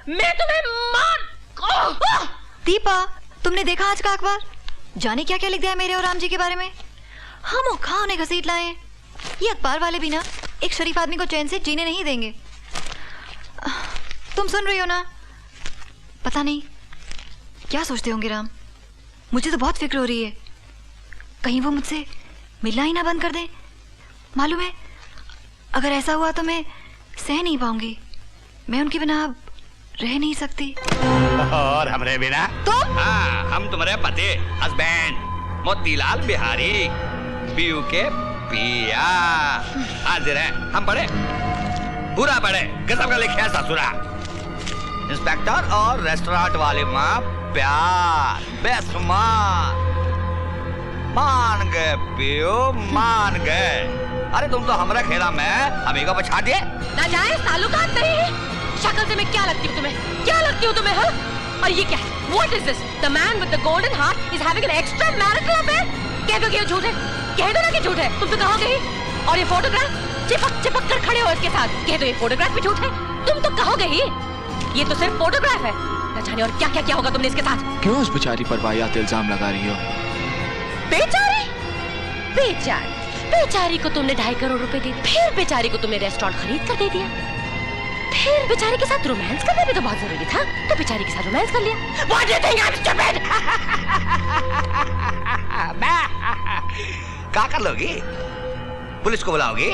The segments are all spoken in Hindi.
मैं तुम्हें मार। दीपा, तुमने देखा आज का अखबार? जाने क्या क्या लिख दिया है मेरे और राम जी के बारे में। हम खाओ ने घसीट लाए हैं। ये अखबार वाले भी ना एक शरीफ आदमी को चैन से जीने नहीं देंगे। तुम सुन रही हो ना? पता नहीं क्या सोचते होंगे राम। मुझे तो बहुत फिक्र हो रही है, कहीं वो मुझसे मिलना ही ना बंद कर दें। मालूम है, अगर ऐसा हुआ तो मैं सह नहीं पाऊंगी। मैं उनके बिना अब रह नहीं सकती। और हमरे बिना? तुम? हाँ, हम तुम्हारे पति हस्बैंड मोतीलाल बिहारी, पीयू के पिया। हाजिर है। हम पढ़े, पूरा पढ़े, गजब का लिखे ससुरा। इंस्पेक्टर और रेस्टोरेंट वाले माँ प्यार बेशुमार। मान गए पियो, मान गए। अरे तुम तो हमारा खेला में हमी को बचा दिए। ना जाए ताल्लुकात नहीं। शक्ल से मैं क्या लगती हूँ तुम्हें? क्या लगती हूँ तुम्हें? हाँ? और ये क्या है? What is this? The man with the golden heart is having an extramarital affair? कह दो कि ये झूठ है, कह दो ना कि झूठ है। तुम तो कहोगे ही। और ये फोटोग्राफ चिपक चिपक कर खड़े हो इसके साथ, कह दो ये फोटोग्राफ भी झूठ है। तुम तो कहोगे ही ये तो सिर्फ फोटोग्राफ है। न जाने और क्या क्या किया होगा तुमने इसके साथ। क्यों उस बेचारी पर वाहियात इल्जाम लगा रही हो? बेचारी? बेचारी? बेचारी को तुमने 2.5 करोड़ रुपए दे दिए, फिर बेचारी को तुमने रेस्टोरेंट खरीद कर दे दिया, फिर बेचारी के साथ रोमांस करना भी तो बहुत जरूरी था, तो बेचारी के साथ रोमांस कर लिया। What do you think I'm stupid? क्या कर लोगी? पुलिस को बुलाओगी?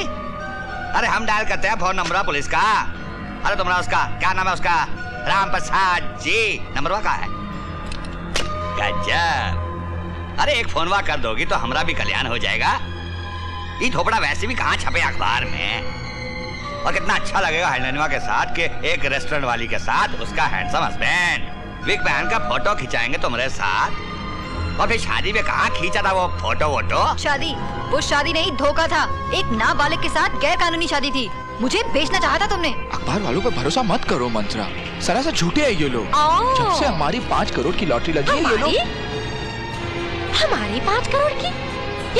अरे हम डायल करते हैं फोन नंबर पुलिस का। अरे तुम्हारा उसका क्या नाम है उसका? राम प्रसाद जी। नंबरवा का है? गजब। अरे एक फोनवा कर दोगी तो हमारा भी कल्याण हो जाएगा। ये थोपड़ा वैसे भी कहाँ छपे अखबार में। और कितना अच्छा लगेगा हैंडलवा के साथ कि एक रेस्टोरेंट वाली के साथ उसका हैंडसम हस्बैंड विग पहन का फोटो खिंचाएंगे तुम्हारे साथ। और फिर शादी में कहाँ खींचा था वो फोटो वोटो? शादी? वो शादी नहीं, धोखा था। एक नाबालिग के साथ गैर कानूनी शादी थी। मुझे बेचना चाहा था तुमने। अखबार वालों पर भरोसा मत करो मंत्रा, सरासर झूठे हैं ये लोग। जब से हमारी 5 करोड़ की लॉटरी लगी है ये लोग। हमारी 5 करोड़ की?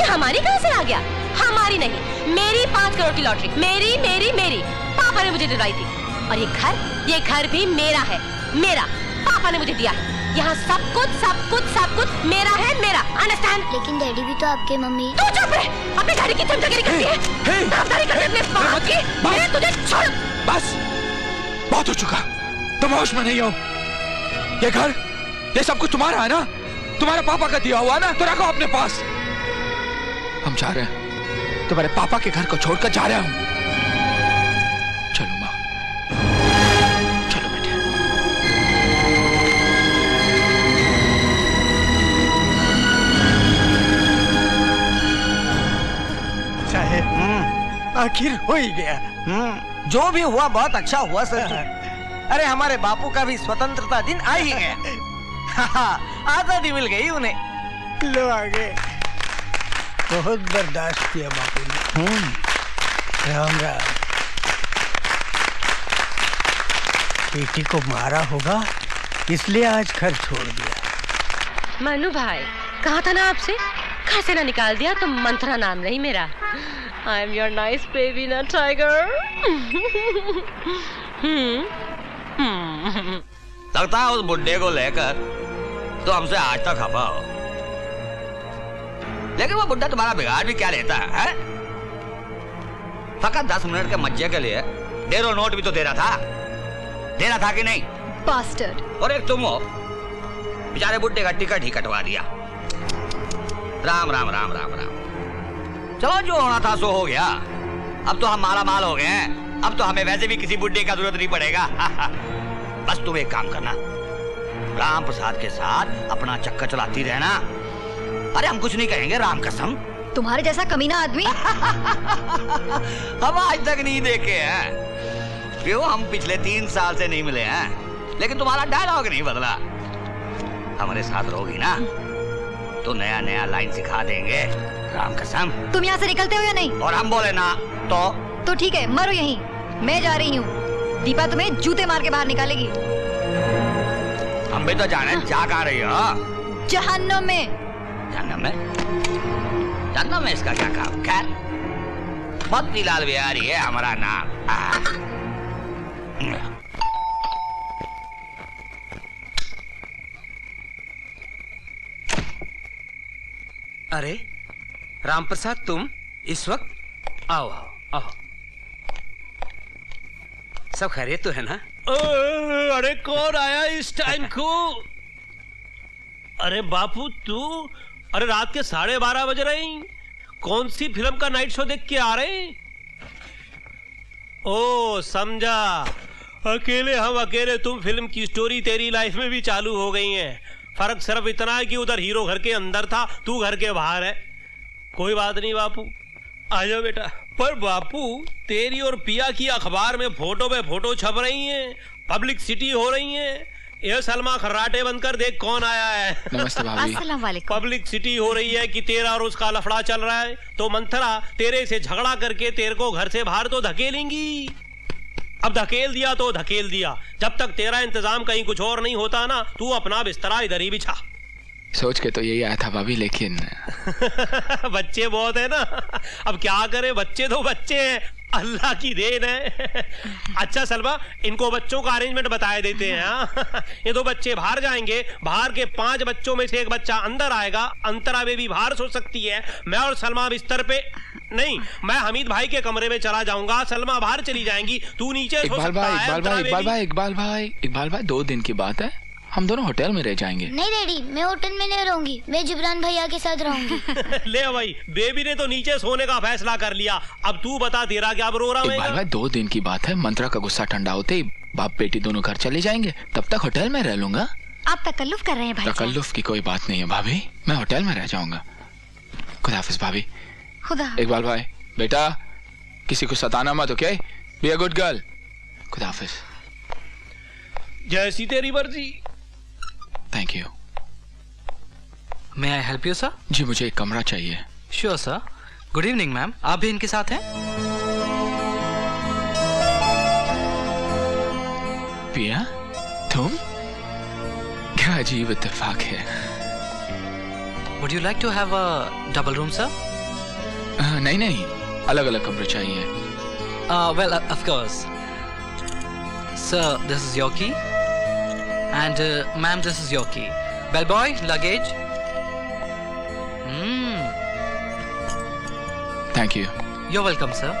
ये हमारी कहाँ से आ गया? हमारी नहीं, मेरी 5 करोड़ की लॉटरी। मेरी मेरी मेरी पापा ने मुझे दिलवाई थी। और ये घर भी मेरा है, मेरा। पापा ने मुझे दिया है। यहाँ सब कुछ मेरा है, मेरा। अंडरस्टैंड? लेकिन डैडी भी तो आपके मम्मी। तू चुप रहे, अपने डैडी की चमचागिरी करती है। तरफदारी करती है अपने बाप की। मैं तुझे छोड़। बस, बहुत हो चुका। तुम होश में नहीं हो। ये घर, ये सब कुछ तुम्हारा है ना? तुम्हारे पापा का दिया हुआ ना, तो रखो अपने पास। हम जा रहे हैं, तुम्हारे पापा के घर को छोड़कर जा रहे हैं। चलो माँ, चलो बेटे। साहेब, आखिर हो ही गया। जो भी हुआ बहुत अच्छा हुआ सर। अरे हमारे बापू का भी स्वतंत्रता दिन आ ही गया। आजादी मिल गई उन्हें। लो आगे। बहुत बर्दाश्त किया बापू ने। राम राम। बेटी को मारा होगा इसलिए आज घर छोड़ दिया। मनु भाई, कहा था ना आपसे, घर से ना निकाल दिया तो मंत्रा नाम नहीं मेरा। I am your nice baby ना टाइगर। लगता है उस बुड्ढे को लेकर तो हमसे आज तक खफा हो, लेकिन वो बुड्ढा तुम्हारा बिगाड़ भी क्या लेता है? फकत 10 मिनट के मज्जे के लिए डेरो नोट भी तो दे रहा था कि नहीं? बास्टर्ड। और एक तुम हो, बेचारे बुड्ढे का टिकट ही कटवा दिया। राम राम राम राम राम। चलो जो होना था सो हो गया। अब तो हम माला माल हो गए हैं। अब तो हमें वैसे भी किसी बुड्ढे का जरूरत नहीं पड़ेगा। बस तुम एक काम करना, राम प्रसाद के साथ अपना चक्कर चलाती रहना। अरे हम कुछ नहीं कहेंगे, राम कसम। तुम्हारे जैसा कमीना आदमी हम आज तक नहीं देखे हैं। क्यों, हम पिछले 3 साल से नहीं मिले हैं, लेकिन तुम्हारा डायलॉग नहीं बदला। हमारे साथ रहोगी ना तो नया नया लाइन सिखा देंगे, राम कसम। तुम यहाँ से निकलते हो या नहीं? और हम बोले ना तो ठीक है, मरो यहीं। मैं जा रही हूँ। दीपा तुम्हें जूते मार के बाहर निकालेगी। हम भी तो जाने जा कहाँ रही हो? जहन्नम में। जहन्नम में इसका क्या काम? खैर, मोतीलाल बिहारी है हमारा नाम। अरे रामप्रसाद, तुम इस वक्त? आओ आओ आओ। सब खैरियत तो है ना? अरे कौन आया इस टाइम को? अरे बापू तू, अरे रात के 12:30 बज रहे हैं। कौन सी फिल्म का नाइट शो देख के आ रहे हैं? ओ समझा, अकेले हम अकेले तुम। फिल्म की स्टोरी तेरी लाइफ में भी चालू हो गई है। फर्क सिर्फ इतना है कि उधर हीरो घर के अंदर था, तू घर के बाहर है। कोई बात नहीं बापू, आ जाओ बेटा। पर बापू, तेरी और पिया की अखबार में फोटो पे फोटो छप रही हैं, पब्लिक सिटी हो रही है। ये सलमा खर्राटे बनकर देख कौन आया है। नमस्ते भाभी। अस्सलाम वालेकुम। पब्लिक सिटी हो रही है कि तेरा और उसका लफड़ा चल रहा है, तो मंथरा तेरे से झगड़ा करके तेरे को घर से बाहर तो धकेलेंगी। अब धकेल दिया तो धकेल दिया, जब तक तेरा इंतजाम कहीं कुछ और नहीं होता ना, तू अपना बिस्तरा इधर ही बिछा। सोच के तो यही आया था भाभी, लेकिन बच्चे बहुत है ना, अब क्या करे, बच्चे तो बच्चे हैं, अल्लाह की देन है। अच्छा सलमा, इनको बच्चों का अरेंजमेंट बताए देते हैं। हाँ? ये 2 बच्चे बाहर जाएंगे, बाहर के 5 बच्चों में से 1 बच्चा अंदर आएगा। अंतरा बेबी बाहर सो सकती है, मैं और सलमा बिस्तर पे नहीं, मैं हमीद भाई के कमरे में चला जाऊंगा, सलमा बाहर चली जाएंगी, तू नीचे सो सकता है। इकबाल भाई 2 दिन की बात है, हम दोनों होटल में रह जाएंगे। नहीं डैडी, मैं होटल में नहीं रहूंगी, मैं जिब्रान भैया के साथ रहूंगी। ले भाई, बेबी ने तो नीचे सोने का फैसला कर लिया, अब तू बता तेरा क्या प्रोग्राम है? इकबाल भाई 2 दिन की बात है, मंत्रा का गुस्सा ठंडा होते ही बाप बेटी दोनों घर चले जाएंगे, तब तक होटल में रह लूंगा। आप तकल्लुफ कर रहे हैं भाई। तकल्लुफ की कोई बात नहीं है भाभी, मैं होटल में रह जाऊंगा। खुदा हाफिज भाभी। खुदा। इकबाल भाई बेटा, किसी को सताना मत, okay? Be a good girl. खुदा हाफिज। जैसी तेरी मर्जी। Thank you. May I help you, sir? जी मुझे एक कमरा चाहिए। Sure, sir. Good evening, ma'am. आप भी इनके साथ हैं? पिया, तुम? क्या अजीब इत्तेफाक है। Would you like to have a double room, sir? नहीं, अलग अलग कमरे चाहिए। Well, of course. Sir, this is your key. And ma'am, this is your key. Bellboy, luggage. Thank you. You're welcome, sir.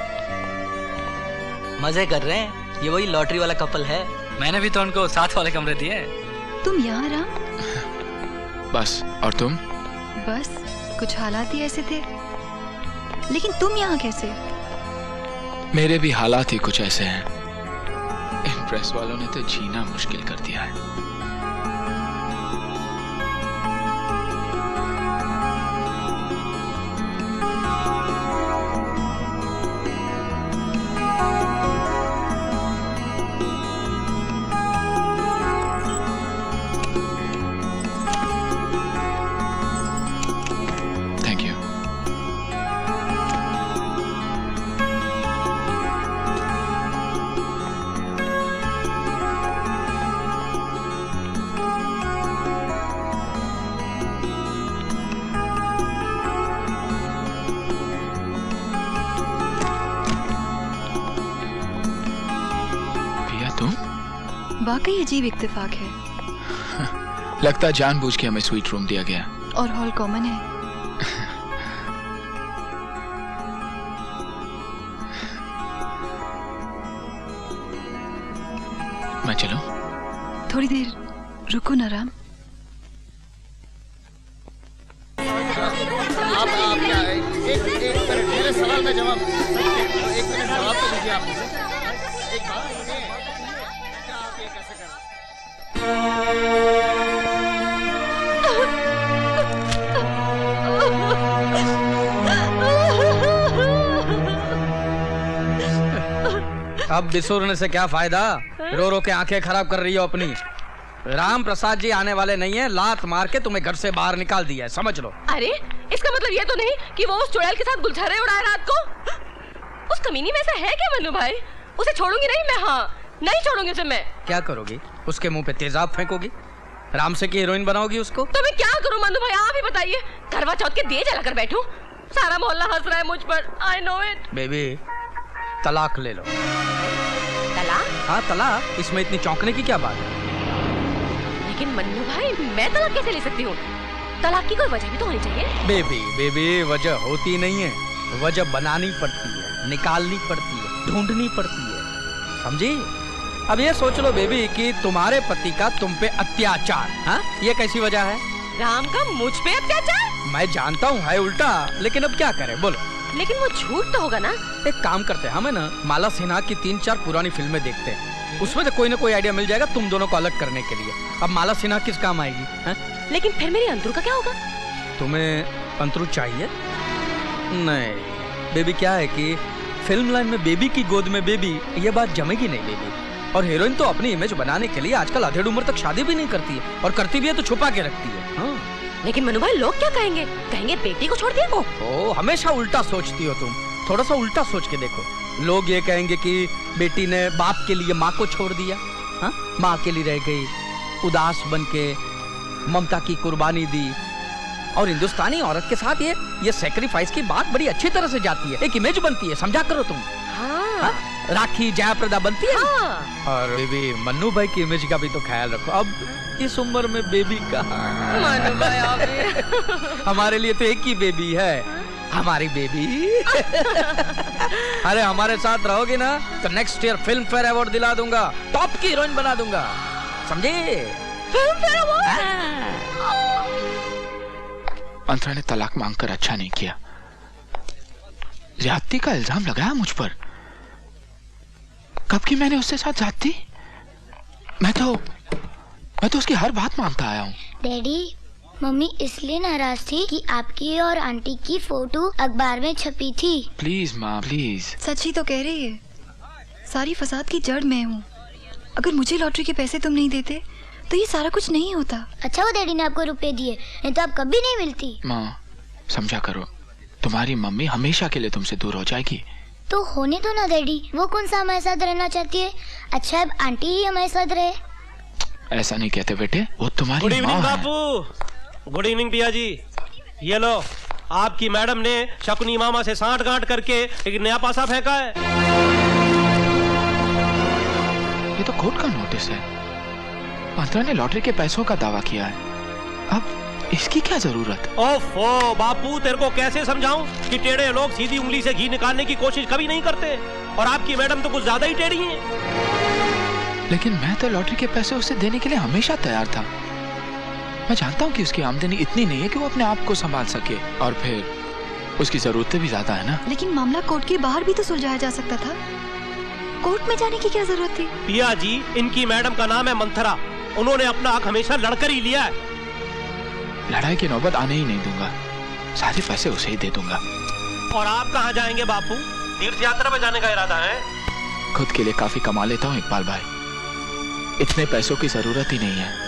मजे कर रहे हैं, ये वही लॉटरी वाला कपल है। मैंने भी तो उनको 7 वाले कमरे दिए। तुम यहाँ राम? बस, और तुम? बस, कुछ हालात ही ऐसे थे। लेकिन तुम यहाँ कैसे? मेरे भी हालात ही कुछ ऐसे हैं। इन प्रेस वालों ने तो जीना मुश्किल कर दिया है। वाकई अजीब इत्तेफाक है। लगता है जानबूझ के हमें स्वीट रूम दिया गया। और हॉल कॉमन है। मैं चलूं? थोड़ी देर रुको ना राम। मेरे सवाल में जवाब, एक मिनट जवाब तो दीजिए आप मुझे। एक बात सुनिए, क्या आप ये कैसे कर अब बिसुरने से क्या फायदा, रो रो के आंखें खराब कर रही हो अपनी। राम प्रसाद जी आने वाले नहीं है, लात मार के तुम्हें घर से बाहर निकाल दिया है, समझ लो। अरे इसका मतलब ये तो नहीं कि वो उस चुड़ैल के साथ गुलछरे उड़ाए रात को? उस कमीनी में से है क्या मन्नू भाई? उसे छोड़ूंगी नहीं मैं, हाँ नहीं छोड़ूंगी उसे मैं। क्या करोगी? उसके मुंह पे तेजाब फेंकोगी? राम से की हीरोइन बनाओगी उसको? तो मैं क्या करूं मन्नू भाई, आप ही बताइए। करवा चौथ के दिए जलाकर बैठूं, सारा मोहल्ला हंस रहा है मुझ पर। I know it. बेबी तलाक ले लो। तलाक? हाँ तलाक, इसमें इतनी चौंकने की क्या बात है? लेकिन मन्नू भाई मैं तलाक कैसे ले सकती हूँ? तलाक की कोई वजह भी तो होनी चाहिए। बेबी बेबी वजह होती नहीं है, वजह बनानी पड़ती है, निकालनी पड़ती है, ढूंढनी पड़ती है, समझी? अब ये सोच लो बेबी कि तुम्हारे पति का तुम पे अत्याचार, हाँ, ये कैसी वजह है? राम का मुझ पे अत्याचार? मैं जानता हूँ है उल्टा, लेकिन अब क्या करें बोलो। लेकिन वो झूठ तो होगा ना। एक काम करते हैं, हमें ना माला सिन्हा की 3-4 पुरानी फिल्में देखते हैं, उसमें तो कोई ना कोई आइडिया मिल जाएगा तुम दोनों को अलग करने के लिए। अब माला सिन्हा किस काम आएगी, है? लेकिन फिर मेरी अंतरू का क्या होगा? तुम्हें अंतरू चाहिए? नहीं बेबी, क्या है कि फिल्म लाइन में बेबी की गोद में बेबी, ये बात जमेगी नहीं बेबी। और हीरोइन तो अपनी इमेज बनाने के लिए आजकल अधेड़ उम्र तक शादी भी नहीं करती है, और करती भी है तो छुपा के रखती है। हाँ। लेकिन मनु भाई लोग क्या कहेंगे? कहेंगे बेटी को छोड़ दिया। ओहो, हमेशा उल्टा सोचती हो तुम, थोड़ा सा उल्टा सोच के देखो। लोग ये कहेंगे कि बेटी ने बाप के लिए माँ को छोड़ दिया, हाँ? माँ के लिए रह गई, उदास बन के ममता की कुर्बानी दी। और हिंदुस्तानी औरत के साथ ये सेक्रीफाइस की बात बड़ी अच्छी तरह से जाती है, एक इमेज बनती है, समझा करो तुम। हाँ। राखी जयाप्रदा बनती है। हाँ। और बेबी मन्नू भाई की इमेज का भी तो ख्याल रखो। अब इस उम्र में बेबी कहाँ? मनु भाई आप हमारे लिए तो एक ही बेबी है, हमारी बेबी। अरे हमारे साथ रहोगे ना तो next year film fair award दिला दूंगा, टॉप की हीरोइन बना दूंगा, समझे? Film fair award? अंतरा ने तलाक मांगकर अच्छा नहीं किया, ज्यादती का इल्जाम लगाया मुझ पर। कब की मैंने उससे साथ ज्यादती? मैं तो उसकी हर बात मानता आया हूँ। डैडी, मम्मी इसलिए नाराज थी कि आपकी और आंटी की फोटो अखबार में छपी थी। प्लीज माँ प्लीज। सच ही तो कह रही है, सारी फसाद की जड़ मैं हूँ। अगर मुझे लॉटरी के पैसे तुम नहीं देते तो ये सारा कुछ नहीं होता। अच्छा वो डैडी ने आपको रुपए दिए, नहीं तो आप कभी नहीं मिलती। माँ समझा करो, तुम्हारी मम्मी हमेशा के लिए तुमसे दूर हो जाएगी। तो होने दो ना डैडी, वो कौन सा हमारे साथ रहना चाहती है? अच्छा अब आंटी ही हमारे साथ रहे। ऐसा नहीं कहते बेटे, वो तुम्हारी गुड इवनिंग माँ है। बापू। गुड इवनिंग पिया जी। ये लो, आपकी मैडम ने शकुनी मामा से सांठ गांठ करके एक नया पासा फेंका है। ये तो कोर्ट का नोटिस है। अंतरा ने लॉटरी के पैसों का दावा किया है, अब इसकी क्या जरूरत? ओफो बापू, तेरे को कैसे समझाऊं कि टेढ़े लोग सीधी उंगली से घी निकालने की कोशिश कभी नहीं करते, और आपकी मैडम तो कुछ ज्यादा ही टेढ़ी हैं। लेकिन मैं तो लॉटरी के पैसे उसे देने के लिए हमेशा तैयार था। मैं जानता हूँ कि उसकी आमदनी इतनी नहीं है कि वो अपने आप को संभाल सके, और फिर उसकी जरूरतें भी ज्यादा है ना। लेकिन मामला कोर्ट के बाहर भी तो सुलझाया जा सकता था, कोर्ट में जाने की क्या जरूरत थी? पिया जी, इनकी मैडम का नाम है मंथरा, उन्होंने अपना हक हमेशा लड़कर ही लिया है। लड़ाई की नौबत आने ही नहीं दूंगा, सारे पैसे उसे ही दे दूंगा। और आप कहाँ जाएंगे बापू? तीर्थ यात्रा में जाने का इरादा है? खुद के लिए काफी कमा लेता हूँ इकबाल भाई, इतने पैसों की जरूरत ही नहीं है।